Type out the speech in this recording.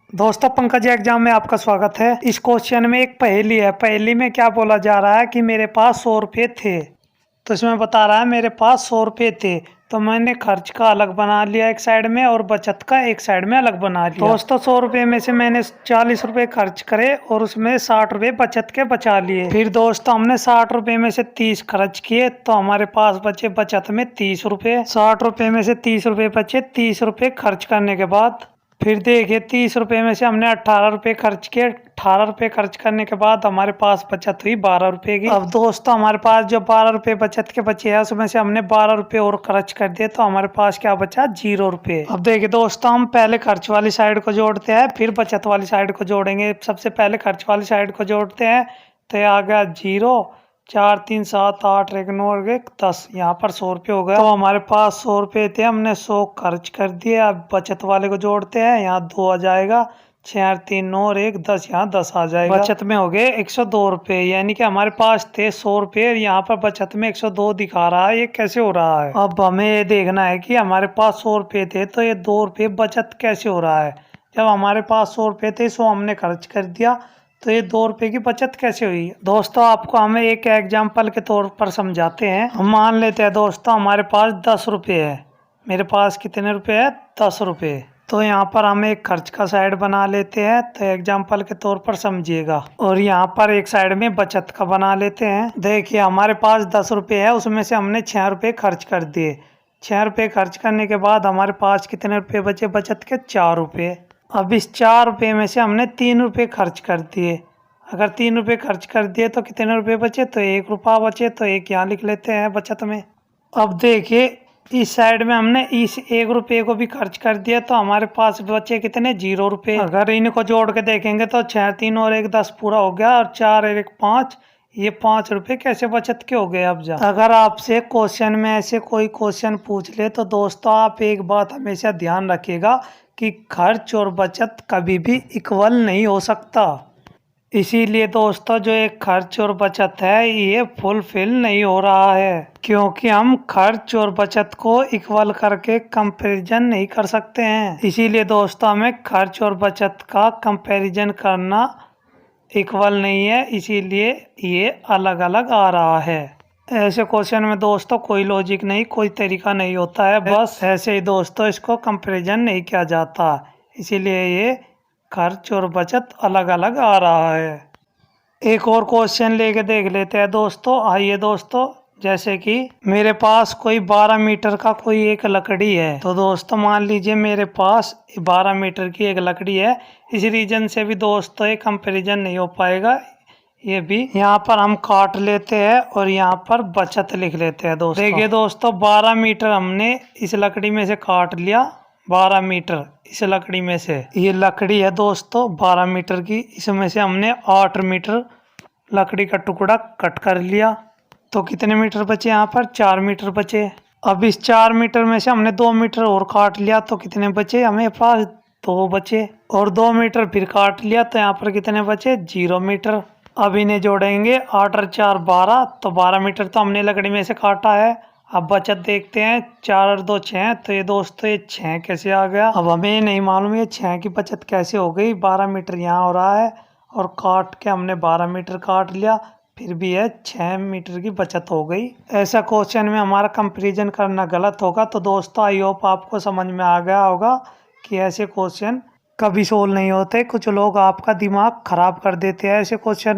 दोस्तों पंकज एग्जाम में आपका स्वागत है। इस क्वेश्चन में एक पहेली है। पहेली में क्या बोला जा रहा है कि मेरे पास 100 रुपये थे। तो इसमें बता रहा है मेरे पास 100 रुपये थे, तो मैंने खर्च का अलग बना लिया एक साइड में और बचत का एक साइड में अलग बना लिया। दोस्तों 100 रुपये में से मैंने 40 रुपये खर्च करे और उसमें 60 रुपये बचत के बचा लिए। फिर दोस्तों हमने 60 रुपये में से 30 खर्च किए तो हमारे पास बचे बचत में 30 रुपये। 60 रुपये में से 30 रुपये बचे 30 रुपये खर्च करने के बाद। फिर देखिए 30 रुपये में से हमने 18 रुपये खर्च किए। 18 रुपये खर्च करने के बाद हमारे पास बचत हुई 12 रुपये की। अब दोस्तों हमारे पास जो 12 रुपये बचत के बचे हैं उसमें से हमने 12 रुपये और खर्च कर दिए तो हमारे पास क्या बचा 0 रुपये। अब देखिए दोस्तों हम पहले खर्च वाली साइड को जोड़ते हैं फिर बचत वाली साइड को जोड़ेंगे। सबसे पहले खर्च वाली साइड को जोड़ते हैं तो ये आ गया 0, 4 3 7 8 1 9 1 10। यहाँ पर 100 रुपये हो गया। तो हमारे पास 100 रुपये थे, हमने 100 खर्च कर दिए। अब बचत वाले को जोड़ते हैं, यहाँ 2 आ जाएगा, 6 8 3 9 और 1 10, यहाँ 10 आ जाएगा। बचत में हो गए 102 रुपये, यानी कि हमारे पास थे 100 रुपये और यहाँ पर बचत में 102 दिखा रहा है। ये कैसे हो रहा है? अब हमें ये देखना है कि हमारे पास 100 रुपये थे तो ये 2 रुपये बचत कैसे हो रहा है। जब हमारे पास 100 रुपये थे 100 हमने खर्च कर दिया तो ये 2 रुपये की बचत कैसे हुई। दोस्तों आपको हमें एक एग्जाम्पल के तौर पर समझाते हैं। हम मान लेते हैं दोस्तों हमारे पास 10 रुपये है। मेरे पास कितने रुपये है? 10 रुपये। तो यहाँ पर हम एक खर्च का साइड बना लेते हैं, तो एग्जाम्पल के तौर पर समझिएगा। और यहाँ पर एक साइड में बचत का बना लेते हैं। देखिए हमारे पास 10 रुपये है, उसमें से हमने 6 रुपये खर्च कर दिए। 6 रुपये खर्च करने के बाद हमारे पास कितने रुपये बचे बचत के? 4 रुपये। अब इस 4 रुपये में से हमने 3 रुपये खर्च कर दिए। अगर 3 रुपये खर्च कर दिए तो कितने रुपये बचे? तो 1 रुपया बचे, तो 1 यहाँ लिख लेते हैं बचत में। अब देखिए इस साइड में हमने इस 1 रुपये को भी खर्च कर दिया तो हमारे पास बचे कितने? 0 रुपये। अगर इनको जोड़ के देखेंगे तो 6 3 और 1 10 पूरा हो गया और 4 और 1 5, ये 5 रुपये कैसे बचत के हो गए। अब जा अगर आपसे क्वेश्चन में ऐसे कोई क्वेश्चन पूछ ले तो दोस्तों आप एक बात हमेशा ध्यान रखिएगा कि खर्च और बचत कभी भी इक्वल नहीं हो सकता। इसीलिए दोस्तों जो एक खर्च और बचत है ये फुलफिल नहीं हो रहा है, क्योंकि हम खर्च और बचत को इक्वल करके कंपैरिजन नहीं कर सकते हैं। इसीलिए दोस्तों हमें खर्च और बचत का कंपैरिजन करना इक्वल नहीं है, इसीलिए ये अलग अलग आ रहा है। ऐसे क्वेश्चन में दोस्तों कोई लॉजिक नहीं, कोई तरीका नहीं होता है, बस ऐसे ही दोस्तों इसको कंपैरिजन नहीं किया जाता। इसीलिए ये खर्च और बचत अलग अलग आ रहा है। एक और क्वेश्चन लेके देख लेते हैं दोस्तों। आइए दोस्तों, जैसे कि मेरे पास कोई 12 मीटर का कोई एक लकड़ी है। तो दोस्तों मान लीजिए मेरे पास 12 मीटर की एक लकड़ी है। इस रीजन से भी दोस्तों ये कंपैरिजन नहीं हो पाएगा। ये भी यहाँ पर हम काट लेते हैं और यहाँ पर बचत लिख लेते हैं दोस्तों। देखिए दोस्तों 12 मीटर हमने इस लकड़ी में से काट लिया। 12 मीटर इस लकड़ी में से, ये लकड़ी है दोस्तों 12 मीटर की, इसमें से हमने 8 मीटर लकड़ी का टुकड़ा कट कर लिया। तो कितने मीटर बचे? यहाँ पर 4 मीटर बचे। अब इस 4 मीटर में से हमने 2 मीटर और काट लिया तो कितने बचे? हमें पास 2 बचे। और 2 मीटर फिर काट लिया तो यहाँ पर कितने बचे? 0 मीटर। अब इन्हें जोड़ेंगे, 8 और 4 12, तो 12 मीटर तो हमने लकड़ी में से काटा है। अब बचत देखते हैं, 4 और 2 6, तो ये दोस्तों ये 6 कैसे आ गया? अब हमें ये नहीं मालूम ये 6 की बचत कैसे हो गई। 12 मीटर यहाँ हो रहा है और काट के हमने 12 मीटर काट लिया, फिर भी है 6 मीटर की बचत हो गई। ऐसा क्वेश्चन में हमारा कंपैरिजन करना गलत होगा। तो दोस्तों आई होप आपको समझ में आ गया होगा कि ऐसे क्वेश्चन कभी सोल्व नहीं होते। कुछ लोग आपका दिमाग खराब कर देते हैं ऐसे क्वेश्चन में।